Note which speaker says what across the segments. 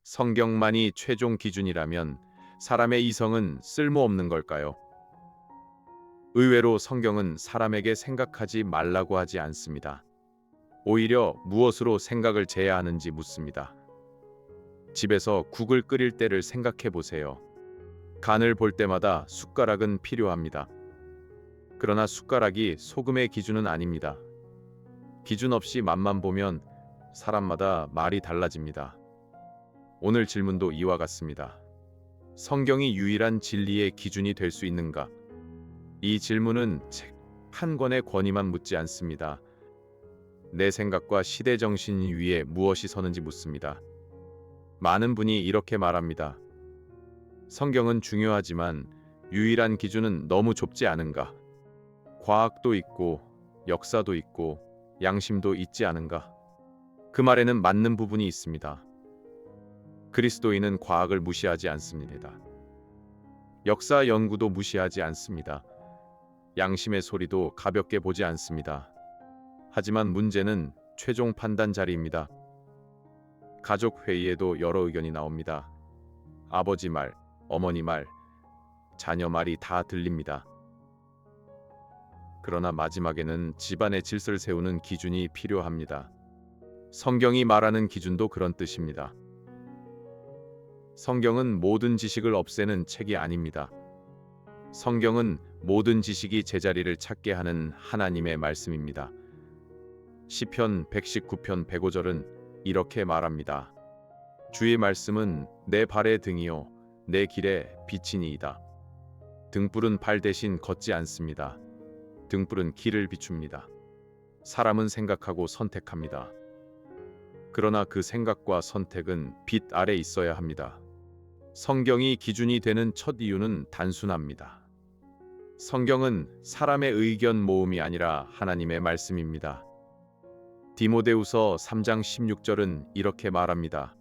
Speaker 1: 성경만이 최종 기준이라면 사람의 이성은 쓸모없는 걸까요? 의외로 성경은 사람에게 생각하지 말라고 하지 않습니다. 오히려 무엇으로 생각을 재야 하는지 묻습니다. 집에서 국을 끓일 때를 생각해 보세요. 간을 볼 때마다 숟가락은 필요합니다. 그러나 숟가락이 소금의 기준은 아닙니다. 기준 없이 맛만 보면 사람마다 말이 달라집니다. 오늘 질문도 이와 같습니다. 성경이 유일한 진리의 기준이 될 수 있는가? 이 질문은 책 한 권의 권위만 묻지 않습니다. 내 생각과 시대 정신 위에 무엇이 서는지 묻습니다. 많은 분이 이렇게 말합니다. 성경은 중요하지만 유일한 기준은 너무 좁지 않은가? 과학도 있고 역사도 있고 양심도 있지 않은가? 그 말에는 맞는 부분이 있습니다. 그리스도인은 과학을 무시하지 않습니다. 역사 연구도 무시하지 않습니다. 양심의 소리도 가볍게 보지 않습니다. 하지만 문제는 최종 판단 자리입니다. 가족 회의에도 여러 의견이 나옵니다. 아버지 말, 어머니 말, 자녀 말이 다 들립니다. 그러나 마지막에는 집안의 질서를 세우는 기준이 필요합니다. 성경이 말하는 기준도 그런 뜻입니다. 성경은 모든 지식을 없애는 책이 아닙니다. 성경은 모든 지식이 제자리를 찾게 하는 하나님의 말씀입니다. 시편 119편 105절은 이렇게 말합니다. 주의 말씀은 내 발의 등이요 내 길의 빛이니이다. 등불은 발 대신 걷지 않습니다. 등불은 길을 비춥니다. 사람은 생각하고 선택합니다. 그러나 그 생각과 선택은 빛 아래 있어야 합니다. 성경이 기준이 되는 첫 이유는 단순합니다. 성경은 사람의 의견 모음이 아니라 하나님의 말씀입니다. 디모데후서 3장 16절은 이렇게 말합니다.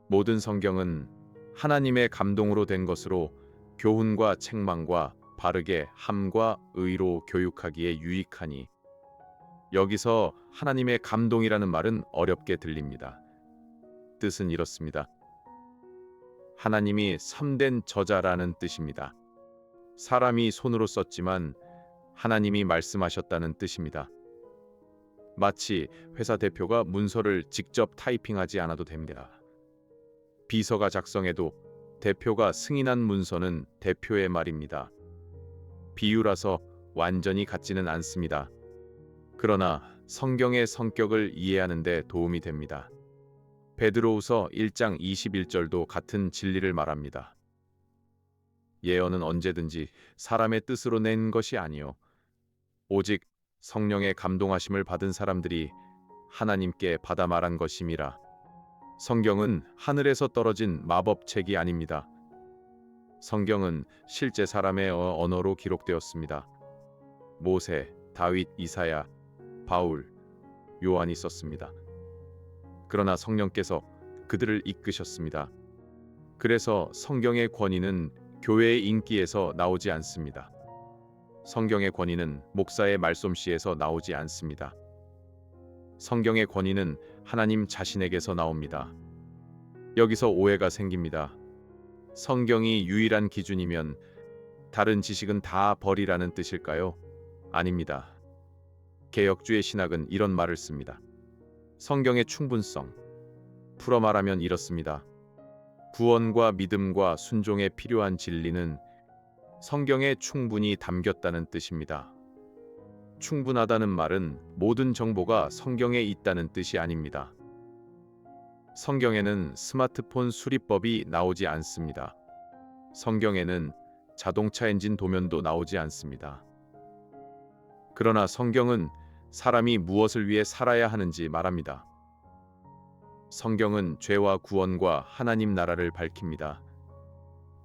Speaker 1: 모든 성경은 하나님의 감동으로 된 것으로 교훈과 책망과 바르게 함과 의로 교육하기에 유익하니. 여기서 하나님의 감동이라는 말은 어렵게 들립니다. 뜻은 이렇습니다. 하나님이 참된 저자라는 뜻입니다. 사람이 손으로 썼지만 하나님이 말씀하셨다는 뜻입니다. 마치 회사 대표가 문서를 직접 타이핑하지 않아도 됩니다. 비서가 작성해도 대표가 승인한 문서는 대표의 말입니다. 비유라서 완전히 같지는 않습니다. 그러나 성경의 성격을 이해하는 데 도움이 됩니다. 베드로후서 1장 21절도 같은 진리를 말합니다. 예언은 언제든지 사람의 뜻으로 낸 것이 아니요 오직 성령의 감동하심을 받은 사람들이 하나님께 받아 말한 것임이라. 성경은 하늘에서 떨어진 마법책이 아닙니다. 성경은 실제 사람의 언어로 기록되었습니다. 모세, 다윗, 이사야, 바울, 요한이 썼습니다. 그러나 성령께서 그들을 이끄셨습니다. 그래서 성경의 권위는 교회의 인기에서 나오지 않습니다. 성경의 권위는 목사의 말솜씨에서 나오지 않습니다. 성경의 권위는 하나님 자신에게서 나옵니다. 여기서 오해가 생깁니다. 성경이 유일한 기준이면 다른 지식은 다 버리라는 뜻일까요? 아닙니다. 개혁주의 신학은 이런 말을 씁니다. 성경의 충분성. 풀어 말하면 이렇습니다. 구원과 믿음과 순종에 필요한 진리는 성경에 충분히 담겼다는 뜻입니다. 충분하다는 말은 모든 정보가 성경에 있다는 뜻이 아닙니다. 성경에는 스마트폰 수리법이 나오지 않습니다. 성경에는 자동차 엔진 도면도 나오지 않습니다. 그러나 성경은 사람이 무엇을 위해 살아야 하는지 말합니다. 성경은 죄와 구원과 하나님 나라를 밝힙니다.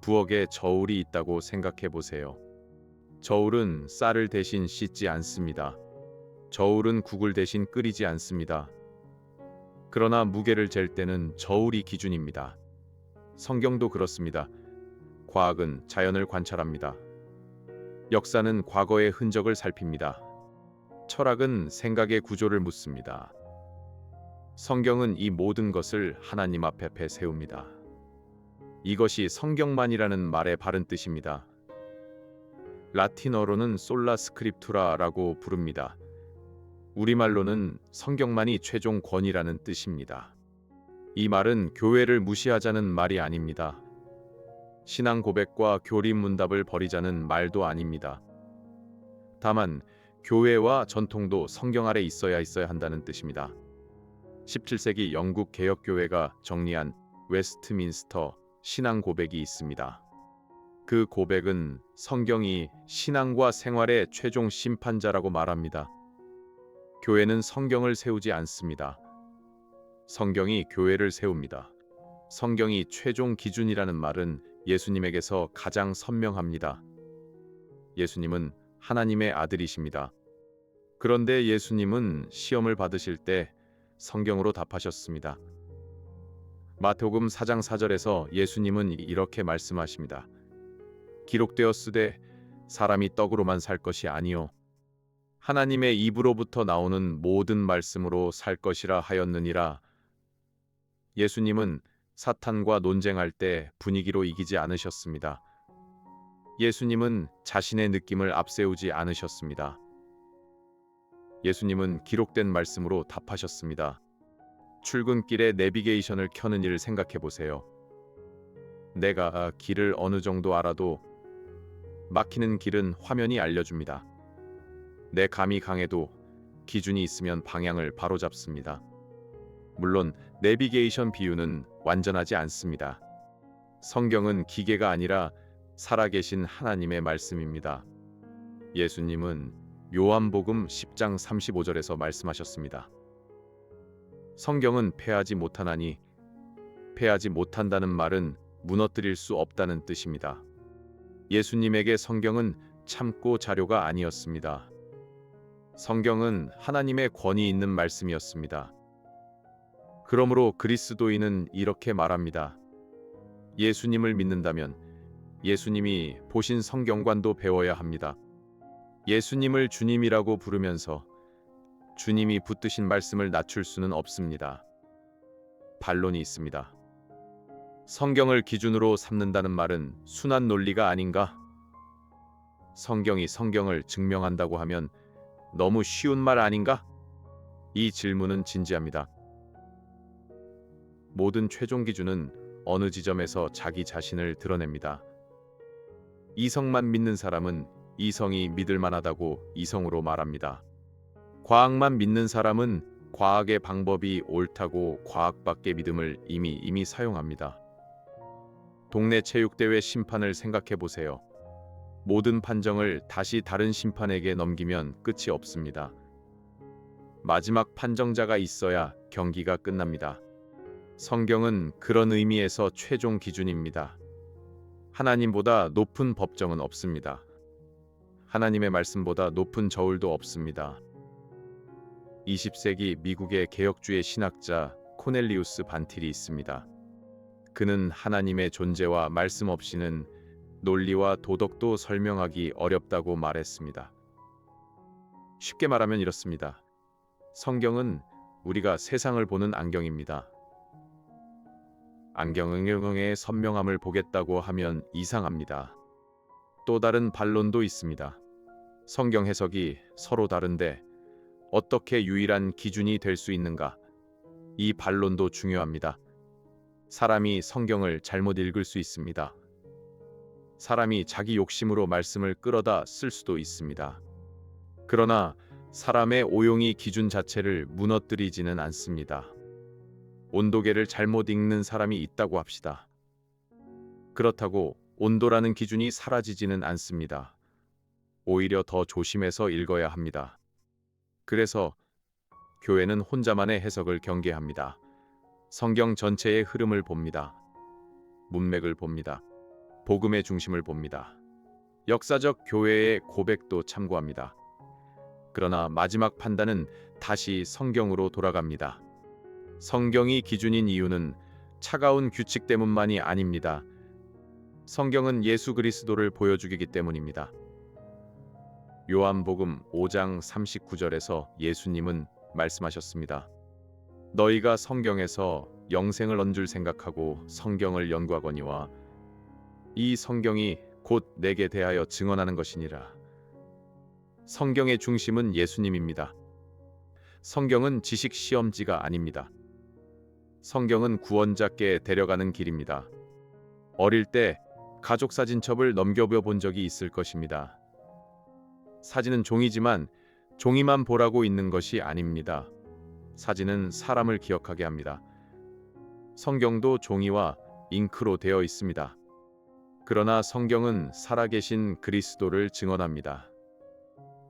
Speaker 1: 부엌에 저울이 있다고 생각해 보세요. 저울은 쌀을 대신 씻지 않습니다. 저울은 국을 대신 끓이지 않습니다. 그러나 무게를 잴 때는 저울이 기준입니다. 성경도 그렇습니다. 과학은 자연을 관찰합니다. 역사는 과거의 흔적을 살핍니다. 철학은 생각의 구조를 묻습니다. 성경은 이 모든 것을 하나님 앞에 세웁니다. 이것이 성경만이라는 말의 바른 뜻입니다. 라틴어로는 솔라 스크립투라라고 부릅니다. 우리말로는 성경만이 최종 권위라는 뜻입니다. 이 말은 교회를 무시하자는 말이 아닙니다. 신앙 고백과 교리 문답을 버리자는 말도 아닙니다. 다만 교회와 전통도 성경 아래 있어야 한다는 뜻입니다. 17세기 영국 개혁교회가 정리한 웨스트민스터 신앙 고백이 있습니다. 그 고백은 성경이 신앙과 생활의 최종 심판자라고 말합니다. 교회는 성경을 세우지 않습니다. 성경이 교회를 세웁니다. 성경이 최종 기준이라는 말은 예수님에게서 가장 선명합니다. 예수님은 하나님의 아들이십니다. 그런데 예수님은 시험을 받으실 때 성경으로 답하셨습니다. 마태복음 4장 4절에서 예수님은 이렇게 말씀하십니다. 기록되었으되 사람이 떡으로만 살 것이 아니요 하나님의 입으로부터 나오는 모든 말씀으로 살 것이라 하였느니라. 예수님은 사탄과 논쟁할 때 분위기로 이기지 않으셨습니다. 예수님은 자신의 느낌을 앞세우지 않으셨습니다. 예수님은 기록된 말씀으로 답하셨습니다. 출근길에 내비게이션을 켜는 일을 생각해 보세요. 내가 길을 어느 정도 알아도 막히는 길은 화면이 알려줍니다. 내 감이 강해도 기준이 있으면 방향을 바로잡습니다. 물론 내비게이션 비유는 완전하지 않습니다. 성경은 기계가 아니라 살아계신 하나님의 말씀입니다. 예수님은 요한복음 10장 35절에서 말씀하셨습니다. 성경은 패하지 못하나니 패하지 못한다는 말은 무너뜨릴 수 없다는 뜻입니다. 예수님에게 성경은 참고 자료가 아니었습니다. 성경은 하나님의 권위 있는 말씀이었습니다. 그러므로 그리스도인은 이렇게 말합니다. 예수님을 믿는다면 예수님이 보신 성경관도 배워야 합니다. 예수님을 주님이라고 부르면서 주님이 붙드신 말씀을 낮출 수는 없습니다. 반론이 있습니다. 성경을 기준으로 삼는다는 말은 순한 논리가 아닌가? 성경이 성경을 증명한다고 하면 너무 쉬운 말 아닌가? 이 질문은 진지합니다. 모든 최종 기준은 어느 지점에서 자기 자신을 드러냅니다. 이성만 믿는 사람은 이성이 믿을 만하다고 이성으로 말합니다. 과학만 믿는 사람은 과학의 방법이 옳다고 과학밖의 믿음을 이미 사용합니다. 동네 체육대회 심판을 생각해 보세요. 모든 판정을 다시 다른 심판에게 넘기면 끝이 없습니다. 마지막 판정자가 있어야 경기가 끝납니다. 성경은 그런 의미에서 최종 기준입니다. 하나님보다 높은 법정은 없습니다. 하나님의 말씀보다 높은 저울도 없습니다. 20세기 미국의 개혁주의 신학자 코넬리우스 반틸이 있습니다. 그는 하나님의 존재와 말씀 없이는 논리와 도덕도 설명하기 어렵다고 말했습니다. 쉽게 말하면 이렇습니다. 성경은 우리가 세상을 보는 안경입니다. 안경의 선명함을 보겠다고 하면 이상합니다. 또 다른 반론도 있습니다. 성경 해석이 서로 다른데 어떻게 유일한 기준이 될 수 있는가? 이 반론도 중요합니다. 사람이 성경을 잘못 읽을 수 있습니다. 사람이 자기 욕심으로 말씀을 끌어다 쓸 수도 있습니다. 그러나 사람의 오용이 기준 자체를 무너뜨리지는 않습니다. 온도계를 잘못 읽는 사람이 있다고 합시다. 그렇다고 온도라는 기준이 사라지지는 않습니다. 오히려 더 조심해서 읽어야 합니다. 그래서 교회는 혼자만의 해석을 경계합니다. 성경 전체의 흐름을 봅니다. 문맥을 봅니다. 복음의 중심을 봅니다. 역사적 교회의 고백도 참고합니다. 그러나 마지막 판단은 다시 성경으로 돌아갑니다. 성경이 기준인 이유는 차가운 규칙 때문만이 아닙니다. 성경은 예수 그리스도를 보여주기 때문입니다. 요한복음 5장 39절에서 예수님은 말씀하셨습니다. 너희가 성경에서 영생을 얻은 줄 생각하고 성경을 연구하거니와 이 성경이 곧 내게 대하여 증언하는 것이니라. 성경의 중심은 예수님입니다. 성경은 지식 시험지가 아닙니다. 성경은 구원자께 데려가는 길입니다. 어릴 때 가족 사진첩을 넘겨본 적이 있을 것입니다. 사진은 종이지만 종이만 보라고 있는 것이 아닙니다. 사진은 사람을 기억하게 합니다. 성경도 종이와 잉크로 되어 있습니다. 그러나 성경은 살아계신 그리스도를 증언합니다.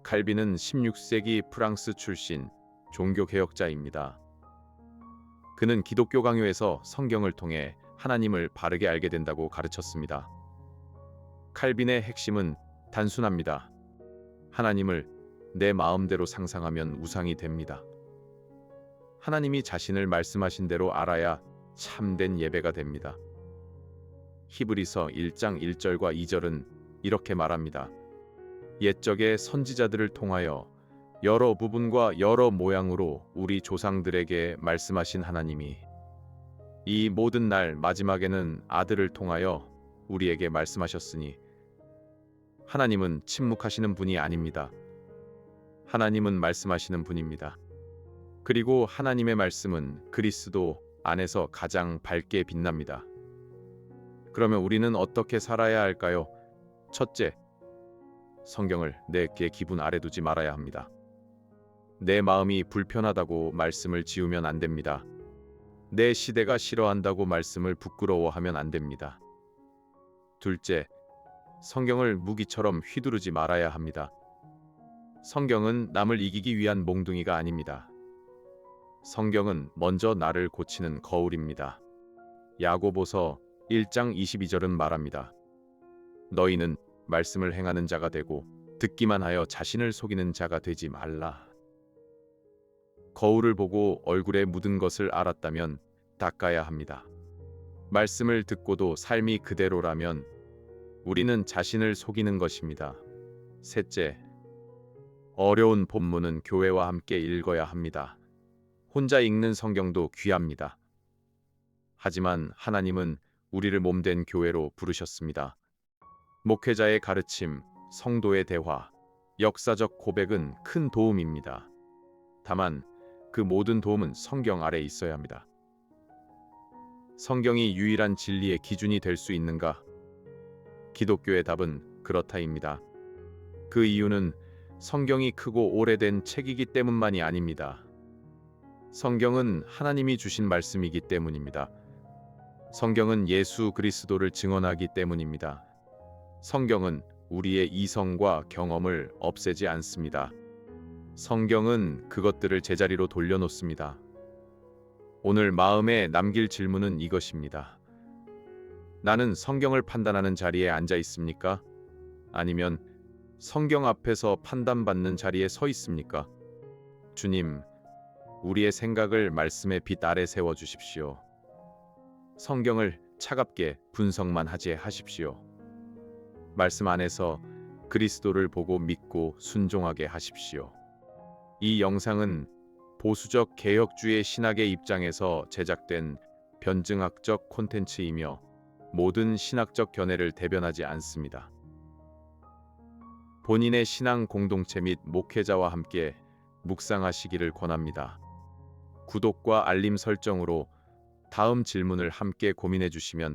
Speaker 1: 칼빈은 16세기 프랑스 출신 종교개혁자입니다. 그는 기독교 강요에서 성경을 통해 하나님을 바르게 알게 된다고 가르쳤습니다. 칼빈의 핵심은 단순합니다. 하나님을 내 마음대로 상상하면 우상이 됩니다. 하나님이 자신을 말씀하신 대로 알아야 참된 예배가 됩니다. 히브리서 1장 1절과 2절은 이렇게 말합니다. 옛적의 선지자들을 통하여 여러 부분과 여러 모양으로 우리 조상들에게 말씀하신 하나님이 이 모든 날 마지막에는 아들을 통하여 우리에게 말씀하셨으니 하나님은 침묵하시는 분이 아닙니다. 하나님은 말씀하시는 분입니다. 그리고 하나님의 말씀은 그리스도 안에서 가장 밝게 빛납니다. 그러면 우리는 어떻게 살아야 할까요? 첫째, 성경을 내 기분 아래 두지 말아야 합니다. 내 마음이 불편하다고 말씀을 지우면 안 됩니다. 내 시대가 싫어한다고 말씀을 부끄러워하면 안 됩니다. 둘째, 성경을 무기처럼 휘두르지 말아야 합니다. 성경은 남을 이기기 위한 몽둥이가 아닙니다. 성경은 먼저 나를 고치는 거울입니다. 야고보서 1장 22절은 말합니다. 너희는 말씀을 행하는 자가 되고 듣기만 하여 자신을 속이는 자가 되지 말라. 거울을 보고 얼굴에 묻은 것을 알았다면 닦아야 합니다. 말씀을 듣고도 삶이 그대로라면 우리는 자신을 속이는 것입니다. 셋째, 어려운 본문은 교회와 함께 읽어야 합니다. 혼자 읽는 성경도 귀합니다. 하지만 하나님은 우리를 몸된 교회로 부르셨습니다. 목회자의 가르침, 성도의 대화, 역사적 고백은 큰 도움입니다. 다만 그 모든 도움은 성경 아래 있어야 합니다. 성경이 유일한 진리의 기준이 될 수 있는가? 기독교의 답은 그렇다입니다. 그 이유는 성경이 크고 오래된 책이기 때문만이 아닙니다. 성경은 하나님이 주신 말씀이기 때문입니다. 성경은 예수 그리스도를 증언하기 때문입니다. 성경은 우리의 이성과 경험을 없애지 않습니다. 성경은 그것들을 제자리로 돌려놓습니다. 오늘 마음에 남길 질문은 이것입니다. 나는 성경을 판단하는 자리에 앉아 있습니까? 아니면 성경 앞에서 판단받는 자리에 서 있습니까? 주님, 우리의 생각을 말씀의 빛 아래 세워 주십시오. 성경을 차갑게 분석만 하지 하십시오. 말씀 안에서 그리스도를 보고 믿고 순종하게 하십시오. 이 영상은 보수적 개혁주의 신학의 입장에서 제작된 변증학적 콘텐츠이며 모든 신학적 견해를 대변하지 않습니다. 본인의 신앙 공동체 및 목회자와 함께 묵상하시기를 권합니다. 구독과 알림 설정으로 다음 질문을 함께 고민해 주시면